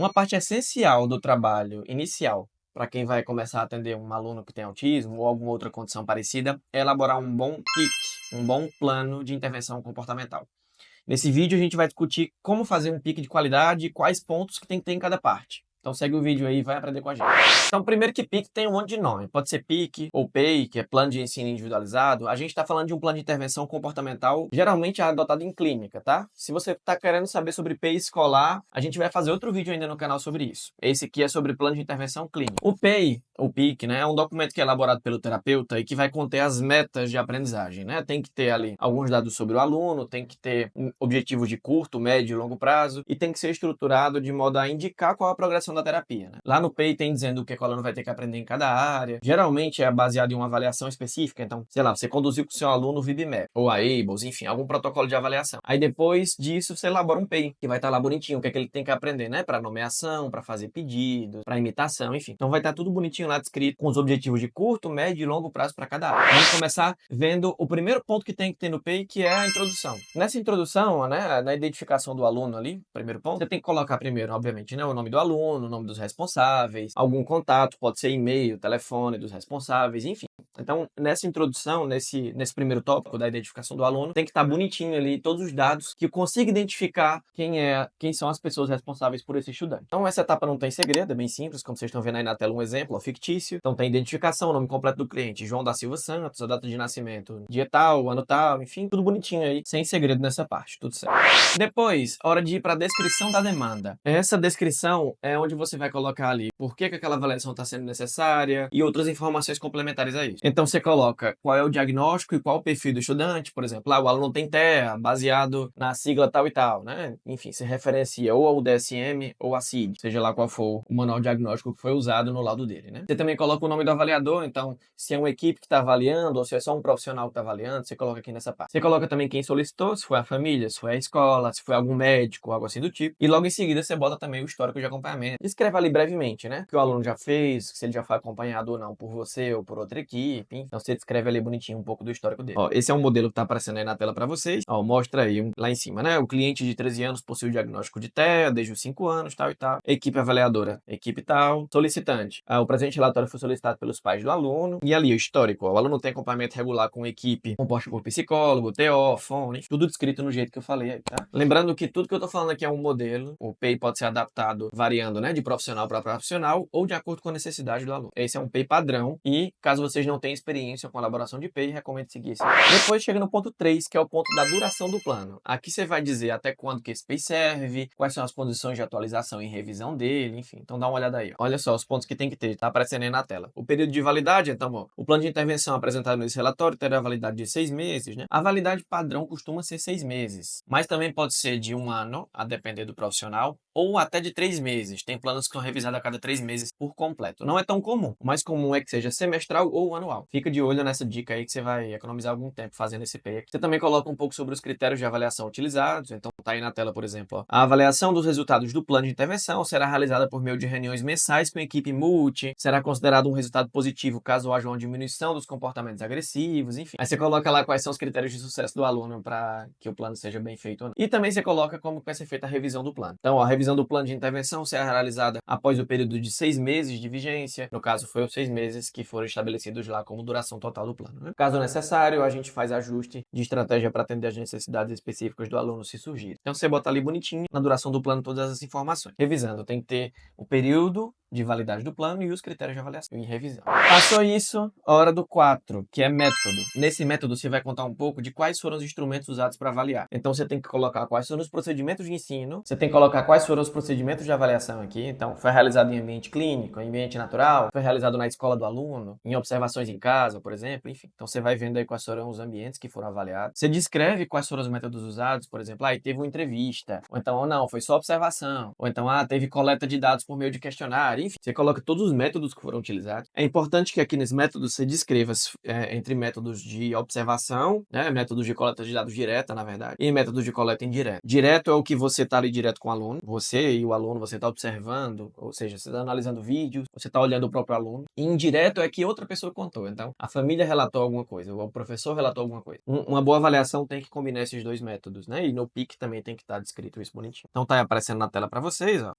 Uma parte essencial do trabalho inicial para quem vai começar a atender um aluno que tem autismo ou alguma outra condição parecida é elaborar um bom PIC, um bom plano de intervenção comportamental. Nesse vídeo a gente vai discutir como fazer um PIC de qualidade e quais pontos que tem que ter em cada parte. Então segue o vídeo aí e vai aprender com a gente. Então primeiro que PIC tem um monte de nome. Pode ser PIC ou PEI, que é Plano de Ensino Individualizado. A gente está falando de um plano de intervenção comportamental geralmente adotado em clínica, tá? Se você está querendo saber sobre PEI escolar, a gente vai fazer outro vídeo ainda no canal sobre isso. Esse aqui é sobre plano de intervenção clínica. O PEI, o PIC, né, é um documento que é elaborado pelo terapeuta e que vai conter as metas de aprendizagem, né? Tem que ter ali alguns dados sobre o aluno, tem que ter objetivos de curto, médio e longo prazo e tem que ser estruturado de modo a indicar qual é a progressão da terapia, né? Lá no PEI tem dizendo o que o aluno vai ter que aprender em cada área. Geralmente é baseado em uma avaliação específica. Então, sei lá, você conduziu com o seu aluno o VB-MAP ou a ABLS, enfim, algum protocolo de avaliação. Aí depois disso você elabora um PEI, que vai estar lá bonitinho, o que é que ele tem que aprender, né? Para nomeação, para fazer pedidos, para imitação, enfim. Então vai estar tudo bonitinho lá descrito com os objetivos de curto, médio e longo prazo para cada área. Vamos começar vendo o primeiro ponto que tem que ter no PEI, que é a introdução. Nessa introdução, né, na identificação do aluno ali, primeiro ponto, você tem que colocar primeiro, obviamente, né, o nome do aluno, o nome dos responsáveis, algum contato, pode ser e-mail, telefone dos responsáveis, enfim. Então, nessa introdução, nesse primeiro tópico da identificação do aluno, tem que estar bonitinho ali todos os dados que consiga identificar quem são as pessoas responsáveis por esse estudante. Então, essa etapa não tem segredo, é bem simples, como vocês estão vendo aí na tela um exemplo, ó, fictício. Então, tem identificação, o nome completo do cliente, João da Silva Santos, a data de nascimento, dia tal, ano tal, enfim, tudo bonitinho aí, sem segredo nessa parte, tudo certo. Depois, hora de ir para a descrição da demanda. Essa descrição é onde você vai colocar ali por que aquela avaliação está sendo necessária e outras informações complementares a isso. Então você coloca qual é o diagnóstico e qual o perfil do estudante, por exemplo, o aluno tem TEA, baseado na sigla tal e tal, né? Enfim, se referencia ou ao DSM ou à CID, seja lá qual for o manual diagnóstico que foi usado no laudo dele, né? Você também coloca o nome do avaliador, então se é uma equipe que está avaliando ou se é só um profissional que está avaliando, você coloca aqui nessa parte. Você coloca também quem solicitou, se foi a família, se foi a escola, se foi algum médico, algo assim do tipo. E logo em seguida você bota também o histórico de acompanhamento. Escreve ali brevemente, né? O que o aluno já fez, se ele já foi acompanhado ou não por você ou por outra equipe. Então você descreve ali bonitinho um pouco do histórico dele. Ó, esse é um modelo que tá aparecendo aí na tela para vocês. Ó, mostra aí lá em cima, né? O cliente de 13 anos possui o diagnóstico de TEA desde os 5 anos, tal e tal. Equipe avaliadora, equipe tal. Solicitante. O presente relatório foi solicitado pelos pais do aluno. E ali o histórico. Ó, o aluno tem acompanhamento regular com equipe composta por psicólogo, TO, fono, tudo descrito no jeito que eu falei aí, tá? Lembrando que tudo que eu tô falando aqui é um modelo. O PEI pode ser adaptado variando, né, de profissional para profissional ou de acordo com a necessidade do aluno. Esse é um PEI padrão e, caso vocês não tenham experiência com a elaboração de PEI, recomendo seguir esse. Depois chega no ponto 3, que é o ponto da duração do plano. Aqui você vai dizer até quando que esse PEI serve, quais são as condições de atualização e revisão dele, enfim. Então dá uma olhada aí. Olha só os pontos que tem que ter, tá aparecendo aí na tela. O período de validade, então, ó, o plano de intervenção apresentado nesse relatório terá validade de 6 meses, né? A validade padrão costuma ser 6 meses, mas também pode ser de 1 ano, a depender do profissional, ou até de 3 meses. Tem planos que são revisados a cada 3 meses por completo. Não é tão comum. O mais comum é que seja semestral ou anual. Fica de olho nessa dica aí que você vai economizar algum tempo fazendo esse PEI. Você também coloca um pouco sobre os critérios de avaliação utilizados. Então tá aí na tela, por exemplo, ó. A avaliação dos resultados do plano de intervenção será realizada por meio de reuniões mensais com equipe multi. Será considerado um resultado positivo caso haja uma diminuição dos comportamentos agressivos, enfim. Aí você coloca lá quais são os critérios de sucesso do aluno para que o plano seja bem feito ou não. E também você coloca como vai ser feita a revisão do plano. Então, ó, a revisão do plano de intervenção será realizada após o período de 6 meses de vigência. No caso, foi os 6 meses que foram estabelecidos lá como duração total do plano, né? Caso necessário, a gente faz ajuste de estratégia para atender as necessidades específicas do aluno se surgir. Então, você bota ali bonitinho, na duração do plano, todas as informações. Revisando, tem que ter o período de validade do plano e os critérios de avaliação e revisão. Passou isso, hora do 4, que é método. Nesse método você vai contar um pouco de quais foram os instrumentos usados para avaliar. Então você tem que colocar quais foram os procedimentos de ensino, você tem que colocar quais foram os procedimentos de avaliação aqui. Então foi realizado em ambiente clínico, em ambiente natural, foi realizado na escola do aluno, em observações em casa, por exemplo, enfim. Então você vai vendo aí quais foram os ambientes que foram avaliados. Você descreve quais foram os métodos usados, por exemplo, teve uma entrevista, ou então, não, foi só observação, ou então, teve coleta de dados por meio de questionário, enfim, você coloca todos os métodos que foram utilizados. É importante que aqui nesse método você descreva entre métodos de observação, né, métodos de coleta de dados direta, na verdade, e métodos de coleta indireta. Direto é o que você está ali direto com o aluno, você e o aluno, você está observando, ou seja, você está analisando vídeos, você está olhando o próprio aluno. E indireto é que outra pessoa contou. Então, a família relatou alguma coisa, o professor relatou alguma coisa. Uma boa avaliação tem que combinar esses dois métodos, né? E no PIC também tem que estar descrito isso bonitinho. Então tá aí aparecendo na tela para vocês, ó.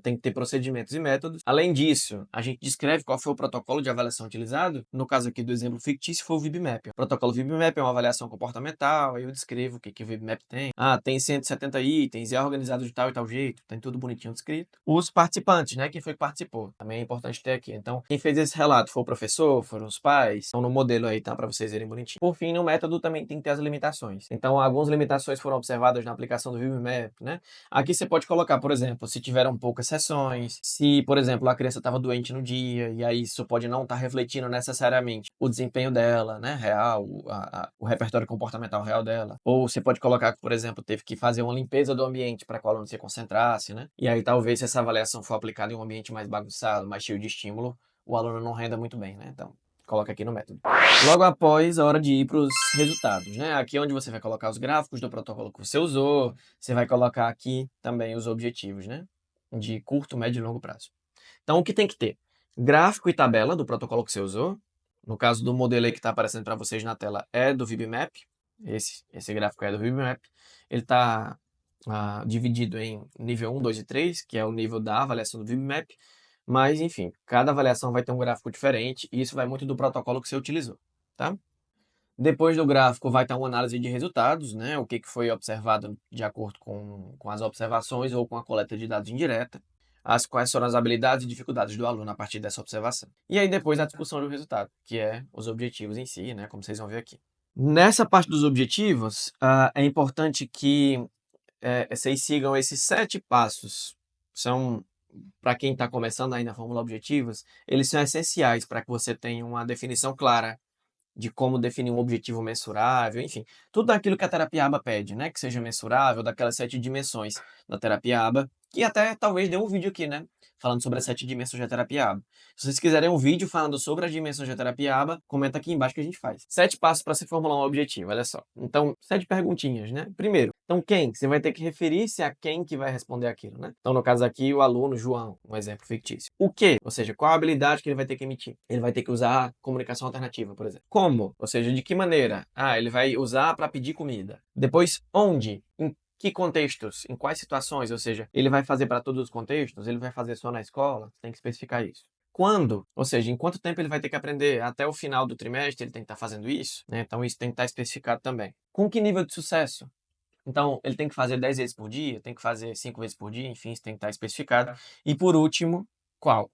Tem que ter procedimentos e métodos. Além disso, a gente descreve qual foi o protocolo de avaliação utilizado. No caso aqui do exemplo fictício, foi o VibMap. O protocolo VibMap é uma avaliação comportamental, aí eu descrevo o que o VibMap tem. Tem 170 itens, é organizado de tal e tal jeito, tem tudo bonitinho descrito. Os participantes, né? Quem foi que participou? Também é importante ter aqui. Então, quem fez esse relato foi o professor, foram os pais. Então, no modelo aí, tá? Para vocês verem bonitinho. Por fim, no método também tem que ter as limitações. Então, algumas limitações foram observadas na aplicação do VibMap, né? Aqui você pode colocar, por exemplo, se tiveram poucas sessões, se, por exemplo, a criança estava doente no dia, e aí isso pode não estar refletindo necessariamente o desempenho dela, né? Real, o repertório comportamental real dela. Ou você pode colocar que, por exemplo, teve que fazer uma limpeza do ambiente para que o aluno se concentrasse, né? E aí talvez se essa avaliação for aplicada em um ambiente mais bagunçado, mais cheio de estímulo, o aluno não renda muito bem, né? Então, coloca aqui no método. Logo após, a hora de ir para os resultados, né? Aqui é onde você vai colocar os gráficos do protocolo que você usou, você vai colocar aqui também os objetivos, né? De curto, médio e longo prazo. Então, o que tem que ter? Gráfico e tabela do protocolo que você usou. No caso do modelo aí que está aparecendo para vocês na tela é do VibMap. Esse gráfico é do VibMap. Ele está dividido em nível 1, 2 e 3, que é o nível da avaliação do VibMap. Mas, enfim, cada avaliação vai ter um gráfico diferente e isso vai muito do protocolo que você utilizou, tá? Depois do gráfico vai estar uma análise de resultados, né? O que foi observado de acordo com as observações ou com a coleta de dados indireta. Quais foram as habilidades e dificuldades do aluno a partir dessa observação. E aí depois a discussão do resultado, que é os objetivos em si, né? Como vocês vão ver aqui. Nessa parte dos objetivos, é importante que vocês sigam esses 7 passos. São, para quem está começando aí na Fórmula Objetivos, eles são essenciais para que você tenha uma definição clara de como definir um objetivo mensurável, enfim, tudo aquilo que a terapia ABA pede, né? Que seja mensurável, daquelas 7 dimensões da terapia ABA, que até talvez dê um vídeo aqui, né? Falando sobre as 7 dimensões da terapia ABA. Se vocês quiserem um vídeo falando sobre as dimensões da terapia ABA, comenta aqui embaixo que a gente faz. 7 passos para se formular um objetivo, olha só. Então, 7 perguntinhas, né? Primeiro, então quem? Você vai ter que referir-se a quem que vai responder aquilo, né? Então, no caso aqui, o aluno João, um exemplo fictício. O quê? Ou seja, qual a habilidade que ele vai ter que emitir? Ele vai ter que usar comunicação alternativa, por exemplo. Como? Ou seja, de que maneira? Ele vai usar para pedir comida. Depois, onde? Em que contextos? Em quais situações? Ou seja, ele vai fazer para todos os contextos? Ele vai fazer só na escola? Tem que especificar isso. Quando? Ou seja, em quanto tempo ele vai ter que aprender? Até o final do trimestre ele tem que estar fazendo isso, né? Então isso tem que estar especificado também. Com que nível de sucesso? Então, ele tem que fazer 10 vezes por dia, tem que fazer 5 vezes por dia, enfim, isso tem que estar especificado. E por último, qual?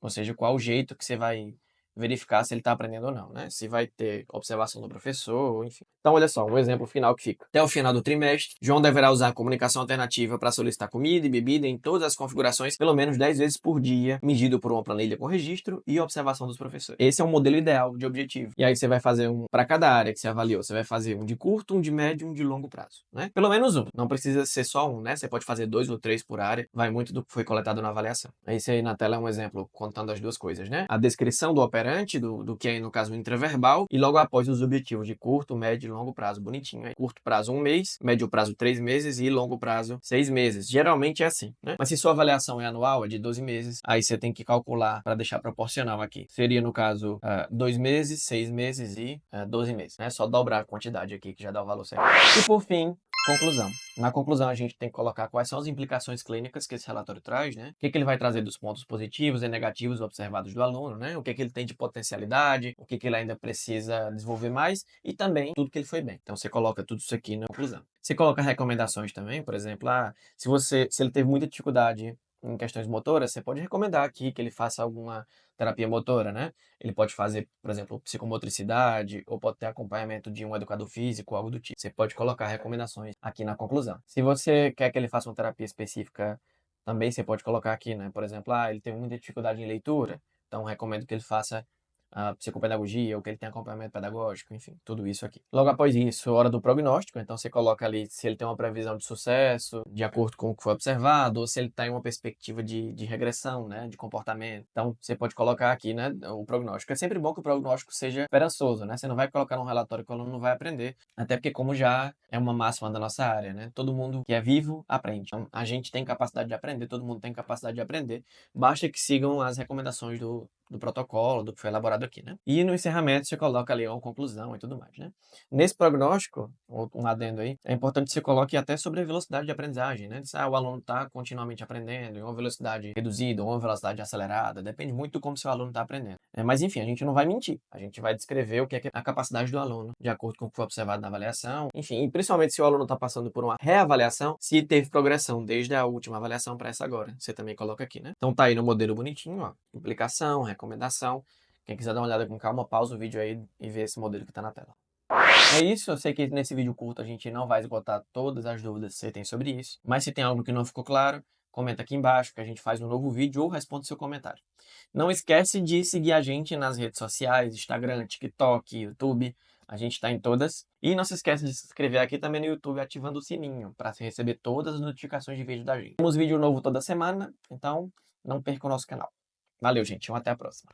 Ou seja, qual o jeito que você vai verificar se ele está aprendendo ou não, né? Se vai ter observação do professor, enfim. Então, olha só, um exemplo final que fica. Até o final do trimestre, João deverá usar a comunicação alternativa para solicitar comida e bebida em todas as configurações, pelo menos 10 vezes por dia, medido por uma planilha com registro e observação dos professores. Esse é um modelo ideal de objetivo. E aí você vai fazer um para cada área que você avaliou. Você vai fazer um de curto, um de médio, um de longo prazo, né? Pelo menos um. Não precisa ser só um, né? Você pode fazer 2 ou 3 por área. Vai muito do que foi coletado na avaliação. Esse aí na tela é um exemplo contando as duas coisas, né? A descrição do operante, do que é, no caso, o intraverbal, e logo após os objetivos de curto, médio e longo prazo. Bonitinho, aí. Curto prazo 1 mês, médio prazo 3 meses e longo prazo 6 meses. Geralmente é assim, né? Mas se sua avaliação é anual, é de 12 meses, aí você tem que calcular para deixar proporcional aqui. Seria, no caso, 2 meses, 6 meses e 12 meses, né? Só dobrar a quantidade aqui que já dá o valor certo. E por fim, conclusão. Na conclusão, a gente tem que colocar quais são as implicações clínicas que esse relatório traz, né? O que ele vai trazer dos pontos positivos e negativos observados do aluno, né? O que ele tem de potencialidade, o que ele ainda precisa desenvolver mais e também tudo que ele foi bem. Então, você coloca tudo isso aqui na conclusão. Você coloca recomendações também, por exemplo, se ele teve muita dificuldade em questões motoras, você pode recomendar aqui que ele faça alguma terapia motora, né? Ele pode fazer, por exemplo, psicomotricidade, ou pode ter acompanhamento de um educador físico, algo do tipo. Você pode colocar recomendações aqui na conclusão. Se você quer que ele faça uma terapia específica, também você pode colocar aqui, né? Por exemplo, ele tem muita dificuldade em leitura, então recomendo que ele faça a psicopedagogia, ou que ele tem acompanhamento pedagógico, enfim, tudo isso aqui. Logo após isso, hora do prognóstico, então você coloca ali se ele tem uma previsão de sucesso, de acordo com o que foi observado, ou se ele está em uma perspectiva de regressão, né, de comportamento. Então, você pode colocar aqui, né, o prognóstico. É sempre bom que o prognóstico seja esperançoso, né? Você não vai colocar num relatório que o aluno não vai aprender, até porque como já é uma máxima da nossa área, né? Todo mundo que é vivo aprende. Então, a gente tem capacidade de aprender, todo mundo tem capacidade de aprender. Basta que sigam as recomendações do protocolo, do que foi elaborado aqui, né? E no encerramento você coloca ali uma conclusão e tudo mais, né? Nesse prognóstico, um adendo aí, é importante que você coloque até sobre a velocidade de aprendizagem, né? O aluno está continuamente aprendendo em uma velocidade reduzida ou uma velocidade acelerada, depende muito do como seu aluno está aprendendo. Mas enfim, a gente não vai mentir, a gente vai descrever o que é a capacidade do aluno, de acordo com o que foi observado na avaliação, enfim, e principalmente se o aluno está passando por uma reavaliação, se teve progressão desde a última avaliação para essa agora, você também coloca aqui, né? Então tá aí no modelo bonitinho, ó, implicação, recomendação. Quem quiser dar uma olhada com calma, pausa o vídeo aí e vê esse modelo que está na tela. É isso, eu sei que nesse vídeo curto a gente não vai esgotar todas as dúvidas que você tem sobre isso, mas se tem algo que não ficou claro, comenta aqui embaixo que a gente faz um novo vídeo ou responde seu comentário. Não esquece de seguir a gente nas redes sociais, Instagram, TikTok, YouTube, a gente está em todas. E não se esqueça de se inscrever aqui também no YouTube ativando o sininho para receber todas as notificações de vídeo da gente. Temos vídeo novo toda semana, então não perca o nosso canal. Valeu, gente, até a próxima.